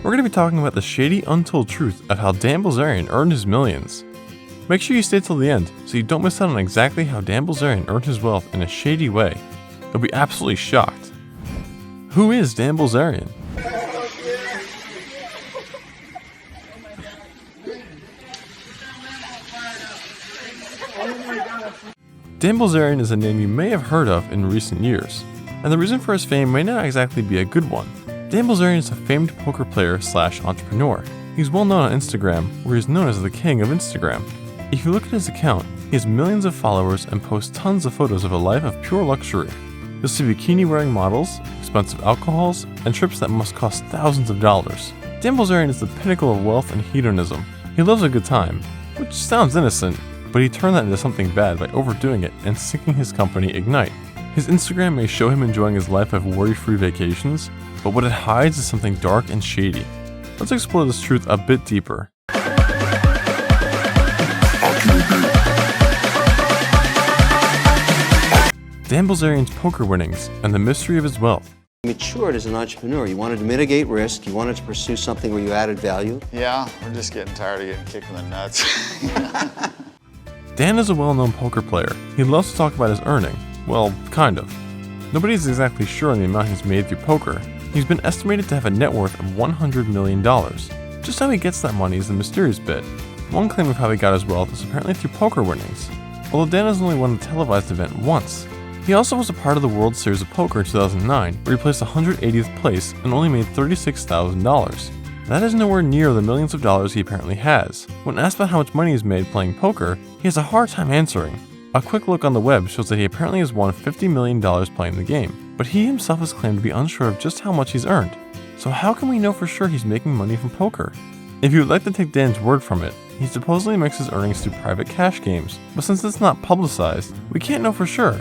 We're going to be talking about the shady, untold truth of how Dan Bilzerian earned his millions. Make sure you stay till the end so you don't miss out on exactly how Dan Bilzerian earned his wealth in a shady way. You'll be absolutely shocked. Who is Dan Bilzerian? Dan Bilzerian is a name you may have heard of in recent years, and the reason for his fame may not exactly be a good one. Dan Bilzerian is a famed poker player / entrepreneur. He's well known on Instagram, where he's known as the king of Instagram. If you look at his account, he has millions of followers and posts tons of photos of a life of pure luxury. You'll see bikini-wearing models, expensive alcohols, and trips that must cost thousands of dollars. Dan Bilzerian is the pinnacle of wealth and hedonism. He loves a good time, which sounds innocent, but he turned that into something bad by overdoing it and sinking his company Ignite. His Instagram may show him enjoying his life of worry-free vacations, but what it hides is something dark and shady. Let's explore this truth a bit deeper. Dan Bilzerian's poker winnings and the mystery of his wealth. You matured as an entrepreneur. You wanted to mitigate risk. You wanted to pursue something where you added value. Yeah, we're just getting tired of getting kicked in the nuts. Dan is a well-known poker player. He loves to talk about his earning. Well, kind of. Nobody's exactly sure on the amount he's made through poker. He's been estimated to have a net worth of $100 million. Just how he gets that money is the mysterious bit. One claim of how he got his wealth is apparently through poker winnings, although Dan has only won a televised event once. He also was a part of the World Series of Poker in 2009, where he placed 180th place and only made $36,000. That is nowhere near the millions of dollars he apparently has. When asked about how much money he's made playing poker, he has a hard time answering. A quick look on the web shows that he apparently has won $50 million playing the game, but he himself has claimed to be unsure of just how much he's earned. So how can we know for sure he's making money from poker? If you would like to take Dan's word from it, he supposedly makes his earnings through private cash games, but since it's not publicized, we can't know for sure.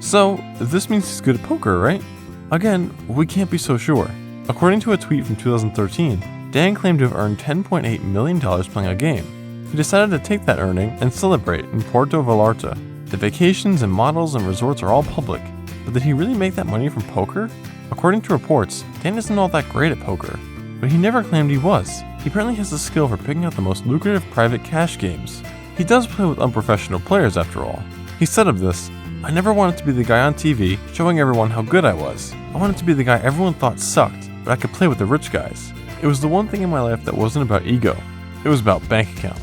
So, this means he's good at poker, right? Again, we can't be so sure. According to a tweet from 2013, Dan claimed to have earned $10.8 million playing a game. He decided to take that earning and celebrate in Puerto Vallarta. The vacations and models and resorts are all public, but did he really make that money from poker? According to reports, Dan isn't all that great at poker, but he never claimed he was. He apparently has the skill for picking out the most lucrative private cash games. He does play with unprofessional players after all. He said of this, "I never wanted to be the guy on TV showing everyone how good I was. I wanted to be the guy everyone thought sucked, but I could play with the rich guys. It was the one thing in my life that wasn't about ego. It was about bank account."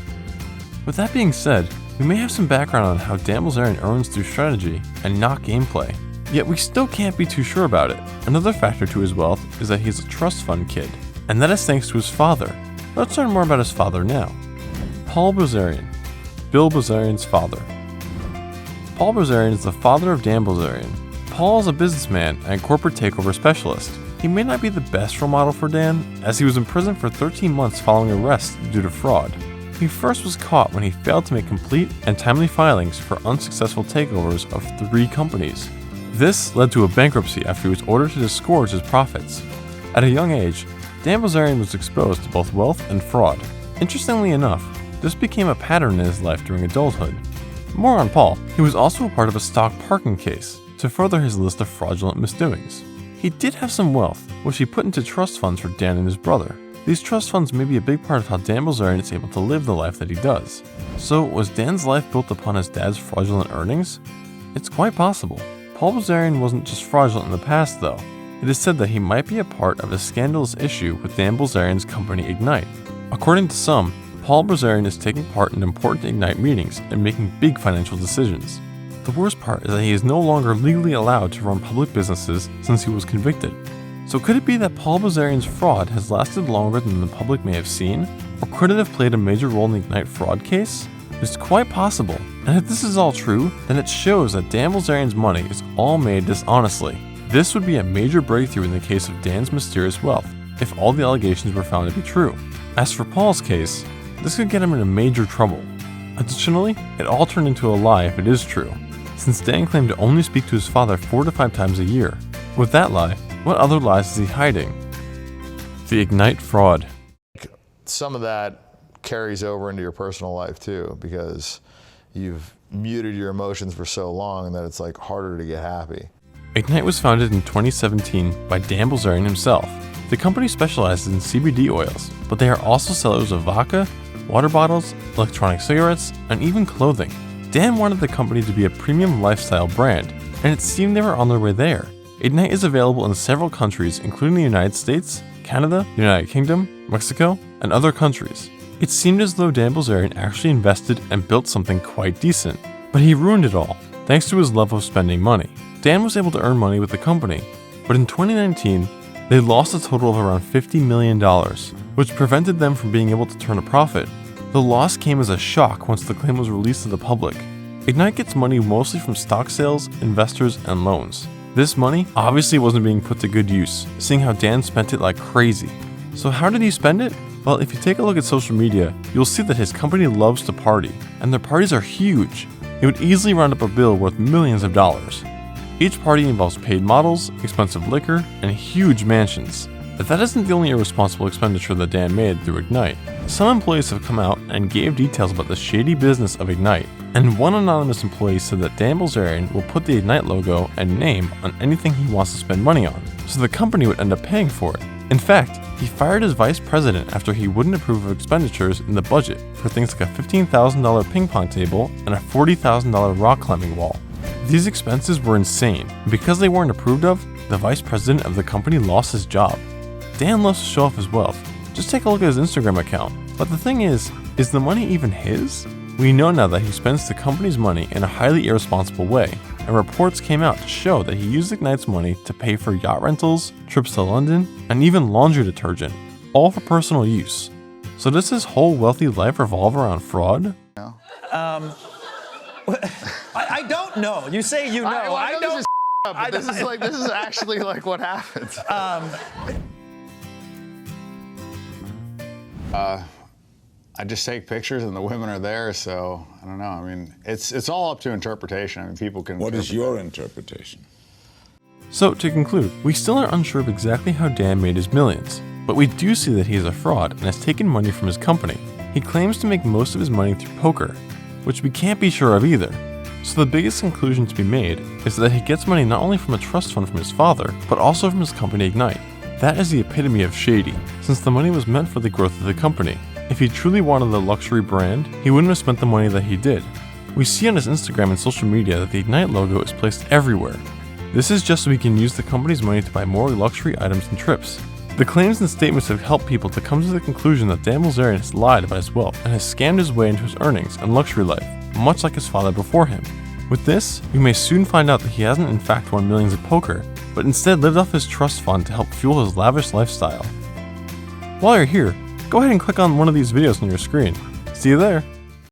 With that being said, we may have some background on how Dan Bilzerian earns through strategy and not gameplay. Yet we still can't be too sure about it. Another factor to his wealth is that he's a trust fund kid, and that is thanks to his father. Let's learn more about his father now. Paul Bilzerian, Bill Bilzerian's father. Paul Bilzerian is the father of Dan Bilzerian. Paul is a businessman and corporate takeover specialist. He may not be the best role model for Dan, as he was in prison for 13 months following arrest due to fraud. He first was caught when he failed to make complete and timely filings for unsuccessful takeovers of 3 companies. This led to a bankruptcy after he was ordered to disgorge his profits. At a young age, Dan Bilzerian was exposed to both wealth and fraud. Interestingly enough, this became a pattern in his life during adulthood. More on Paul. He was also a part of a stock parking case to further his list of fraudulent misdoings. He did have some wealth, which he put into trust funds for Dan and his brother. These trust funds may be a big part of how Dan Bilzerian is able to live the life that he does. So, was Dan's life built upon his dad's fraudulent earnings? It's quite possible. Paul Bilzerian wasn't just fraudulent in the past, though. It is said that he might be a part of a scandalous issue with Dan Bilzerian's company Ignite. According to some, Paul Bilzerian is taking part in important Ignite meetings and making big financial decisions. The worst part is that he is no longer legally allowed to run public businesses since he was convicted. So could it be that Paul Bilzerian's fraud has lasted longer than the public may have seen? Or could it have played a major role in the Ignite fraud case? It's quite possible. And if this is all true, then it shows that Dan Bilzerian's money is all made dishonestly. This would be a major breakthrough in the case of Dan's mysterious wealth, if all the allegations were found to be true. As for Paul's case, this could get him into major trouble. Additionally, it all turned into a lie if it is true, since Dan claimed to only speak to his father 4 to 5 times a year. With that lie, what other lies is he hiding? The Ignite fraud. Some of that carries over into your personal life too, because you've muted your emotions for so long that it's like harder to get happy. Ignite was founded in 2017 by Dan Bilzerian himself. The company specializes in CBD oils, but they are also sellers of vodka, water bottles, electronic cigarettes, and even clothing. Dan wanted the company to be a premium lifestyle brand, and it seemed they were on their way there. Ignite is available in several countries, including the United States, Canada, the United Kingdom, Mexico, and other countries. It seemed as though Dan Bilzerian actually invested and built something quite decent, but he ruined it all, thanks to his love of spending money. Dan was able to earn money with the company, but in 2019, they lost a total of around $50 million, which prevented them from being able to turn a profit. The loss came as a shock once the claim was released to the public. Ignite gets money mostly from stock sales, investors, and loans. This money obviously wasn't being put to good use, seeing how Dan spent it like crazy. So how did he spend it? Well, if you take a look at social media, you'll see that his company loves to party, and their parties are huge. It would easily round up a bill worth millions of dollars. Each party involves paid models, expensive liquor, and huge mansions. But that isn't the only irresponsible expenditure that Dan made through Ignite. Some employees have come out and gave details about the shady business of Ignite, and one anonymous employee said that Dan Bilzerian will put the Ignite logo and name on anything he wants to spend money on, so the company would end up paying for it. In fact, he fired his vice president after he wouldn't approve of expenditures in the budget for things like a $15,000 ping pong table and a $40,000 rock climbing wall. These expenses were insane, and because they weren't approved of, the vice president of the company lost his job. Dan loves to show off his wealth. Just take a look at his Instagram account. But the thing is the money even his? We know now that he spends the company's money in a highly irresponsible way, and reports came out to show that he used Ignite's money to pay for yacht rentals, trips to London, and even laundry detergent, all for personal use. So does his whole wealthy life revolve around fraud? No. I don't know. You say you know. I know don't. This is but this is actually like what happens. I just take pictures and the women are there, so I don't know. I mean, it's all up to interpretation. I mean, people can. What is your interpretation? So to conclude, we still are unsure of exactly how Dan made his millions, but we do see that he is a fraud and has taken money from his company. He claims to make most of his money through poker, which we can't be sure of either. So the biggest conclusion to be made is that he gets money not only from a trust fund from his father, but also from his company Ignite. That is the epitome of shady, since the money was meant for the growth of the company. If he truly wanted the luxury brand, he wouldn't have spent the money that he did. We see on his Instagram and social media that the Ignite logo is placed everywhere. This is just so he can use the company's money to buy more luxury items and trips. The claims and statements have helped people to come to the conclusion that Dan Bilzerian has lied about his wealth and has scammed his way into his earnings and luxury life, much like his father before him. With this, we may soon find out that he hasn't in fact won millions at poker, but instead lived off his trust fund to help fuel his lavish lifestyle. While you're here, go ahead and click on one of these videos on your screen. See you there!